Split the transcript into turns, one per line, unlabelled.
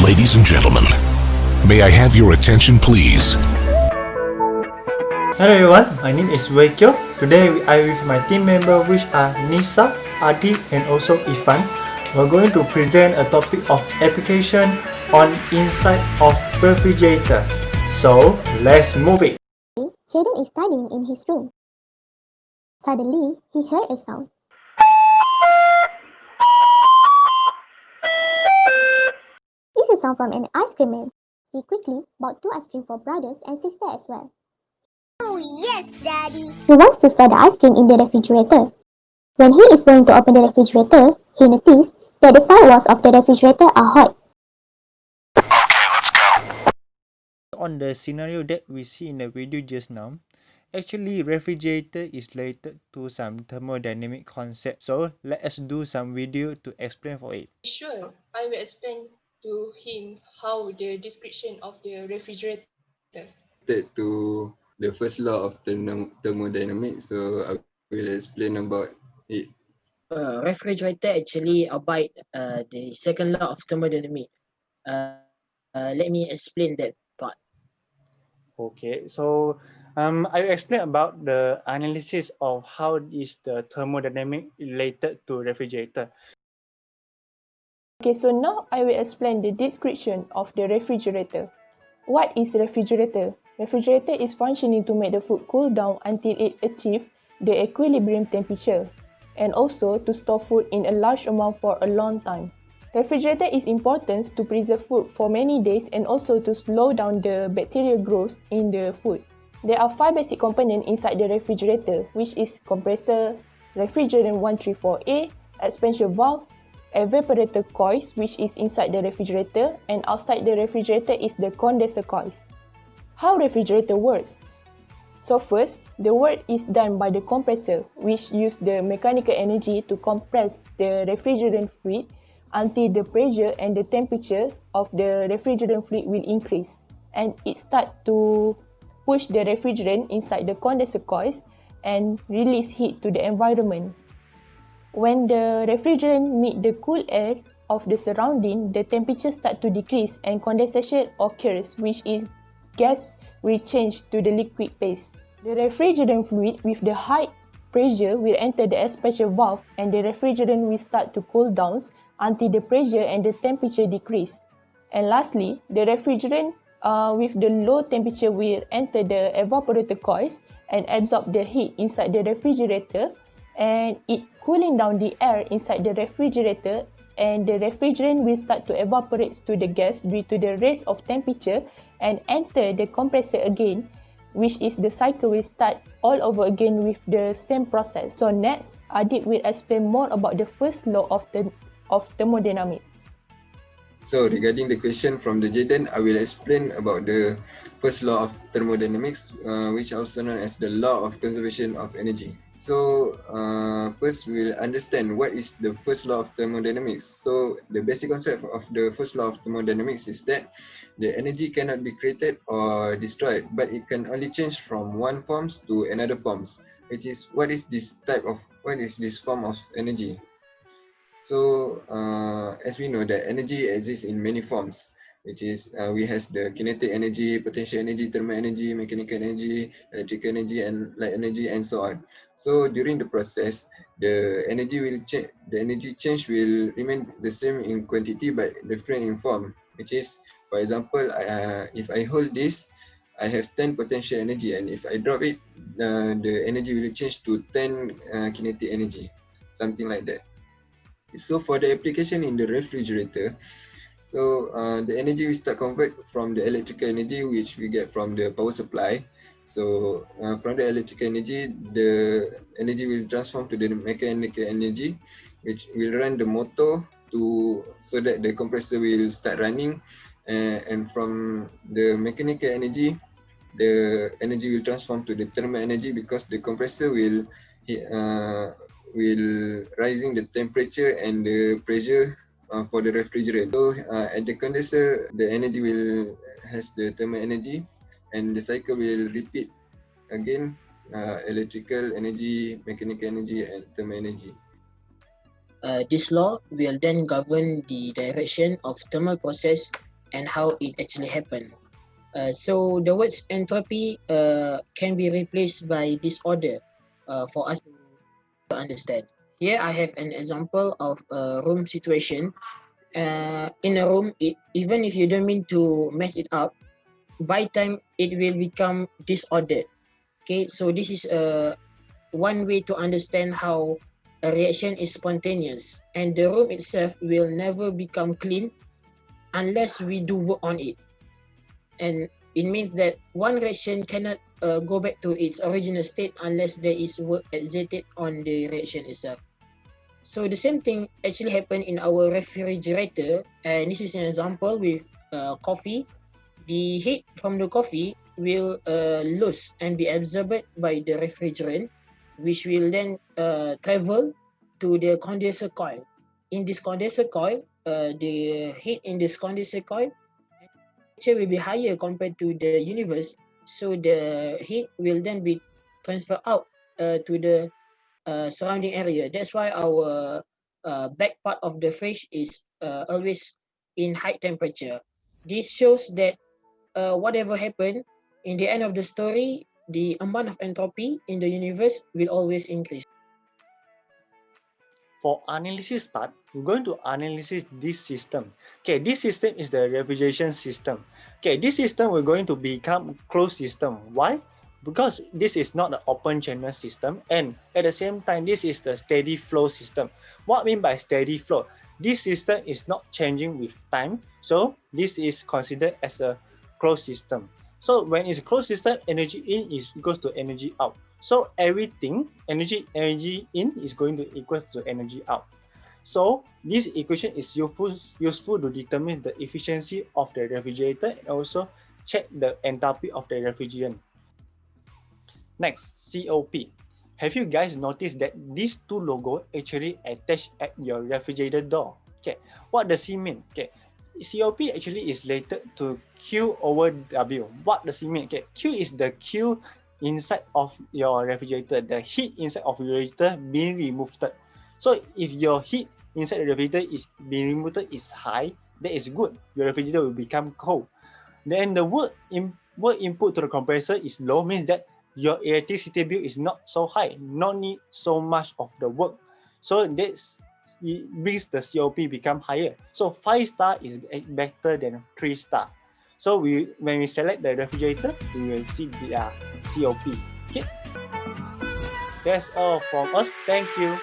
Ladies and gentlemen, may I have your attention please?
Hello everyone, my name is Keong. Today I with my team member which are Nisa, Adib and also Irfan. We're going to present a topic of application on inside of refrigerator. So let's move it.
Jaden is studying in his room. Suddenly, he heard a sound. It's a sound from an ice cream man. He quickly bought 2 ice cream for brothers and sister as well.
Oh yes, Daddy!
He wants to store the ice cream in the refrigerator. When he is going to open the refrigerator, he noticed that the side walls of the refrigerator are hot.
Okay, let's go.
On the scenario that we see in the video just now, actually refrigerator is related to some thermodynamic concept. So let us do some video to explain for it.
Sure, I will explain to him how the description of the refrigerator.
To the first law of thermodynamics, so I will explain about it.
Refrigerator actually abide the second law of thermodynamics. Let me explain that part.
Okay, so I will explain about the analysis of how is the thermodynamic related to refrigerator.
Okay, so now I will explain the description of the refrigerator. What is refrigerator? Refrigerator is functioning to make the food cool down until it achieves the equilibrium temperature, and also to store food in a large amount for a long time. Refrigerator is important to preserve food for many days and also to slow down the bacterial growth in the food. There are 5 basic components inside the refrigerator, which is compressor, refrigerant 134A, expansion valve, evaporator coils, which is inside the refrigerator, and outside the refrigerator is the condenser coils. How refrigerator works? So first, the work is done by the compressor, which use the mechanical energy to compress the refrigerant fluid until the pressure and the temperature of the refrigerant fluid will increase, and it starts to push the refrigerant inside the condenser coils and release heat to the environment. When the refrigerant meets the cool air of the surrounding, the temperature starts to decrease and condensation occurs, which is gas will change to the liquid phase. The refrigerant fluid with the high pressure will enter the expansion valve and the refrigerant will start to cool down until the pressure and the temperature decrease. And lastly, the refrigerant with the low temperature will enter the evaporator coils and absorb the heat inside the refrigerator, and it cooling down the air inside the refrigerator, and the refrigerant will start to evaporate to the gas due to the raise of temperature and enter the compressor again, which is the cycle will start all over again with the same process. So next, Adib will explain more about the first law of thermodynamics.
So regarding the question from the Jaden, I will explain about the first law of thermodynamics, which also known as the law of conservation of energy. So first we'll understand what is the first law of thermodynamics. So the basic concept of the first law of thermodynamics is that the energy cannot be created or destroyed, but it can only change from one forms to another forms, which is what is this form of energy. So as we know that energy exists in many forms, which is we has the kinetic energy, potential energy, thermal energy, mechanical energy, electrical energy, and light energy, and so on. So during the process, the energy change will remain the same in quantity but different in form. Which is, for example, if I hold this, I have 10 potential energy, and if I drop it, the energy will change to 10 kinetic energy, something like that. So for the application in the refrigerator, so the energy will start convert from the electrical energy which we get from the power supply. So from the electrical energy, the energy will transform to the mechanical energy, which will run the motor so that the compressor will start running, and from the mechanical energy, the energy will transform to the thermal energy because the compressor will rising the temperature and the pressure for the refrigerant. So at the condenser, the energy has the thermal energy, and the cycle will repeat again, electrical energy, mechanical energy, and thermal energy.
This law will then govern the direction of thermal process and how it actually happened. So the words entropy can be replaced by disorder for us to understand. Here I have an example of a room situation. In a room, even if you don't mean to mess it up, by time it will become disordered. Okay, so this is one way to understand how a reaction is spontaneous, and the room itself will never become clean unless we do work on it. And it means that one reaction cannot go back to its original state unless there is work exerted on the reaction itself. So the same thing actually happened in our refrigerator, and this is an example with coffee. The heat from the coffee will lose and be absorbed by the refrigerant, which will then travel to the condenser coil. In this condenser coil, the heat in this condenser coil will be higher compared to the universe, so the heat will then be transferred out to the surrounding area. That's why our back part of the fridge is always in high temperature. This shows that whatever happened, in the end of the story, the amount of entropy in the universe will always increase.
For analysis part, we're going to analyze this system. Okay, this system is the refrigeration system. Okay, this system will going to become closed system. Why? Because this is not an open channel system, and at the same time, this is the steady flow system. What I mean by steady flow? This system is not changing with time, so this is considered as a closed system. So when it's a closed system, energy in is equals to energy out. So everything, energy in is going to equal to energy out. So this equation is useful to determine the efficiency of the refrigerator and also check the enthalpy of the refrigerant. Next, COP. Have you guys noticed that these two logos actually attached at your refrigerator door? Okay, what does it mean? Okay, COP actually is related to Q over W. What does it mean? Okay, Q is the Q inside of your refrigerator, the heat inside of your refrigerator being removed. So if your heat inside the refrigerator is being removed is high, that is good. Your refrigerator will become cold. Then the work input to the compressor is low, means that your electricity bill is not so high, not need so much of the work. So that's it brings the COP become higher. So 5 star is better than 3 star. So when we select the refrigerator, we will see the COP. Okay, that's all from us. Thank you.